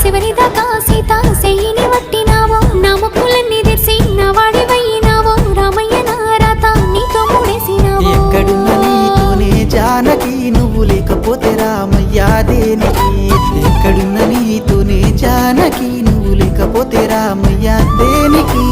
శివని దాకా సీత సెయ్యిని వట్టినావో నా ముక్కులన్నీ తెరిసి నా వాడివయ్యినావో రామయ్య నా రాత నీతో ముడేసినావో ఎక్కడున్న నీతోనే జానకి నువ్వు లేకపోతే రామయ్య దేనికి ఎక్కడున్న నీతోనే జానకి నువ్వు లేకపోతే రామయ్య దేనికి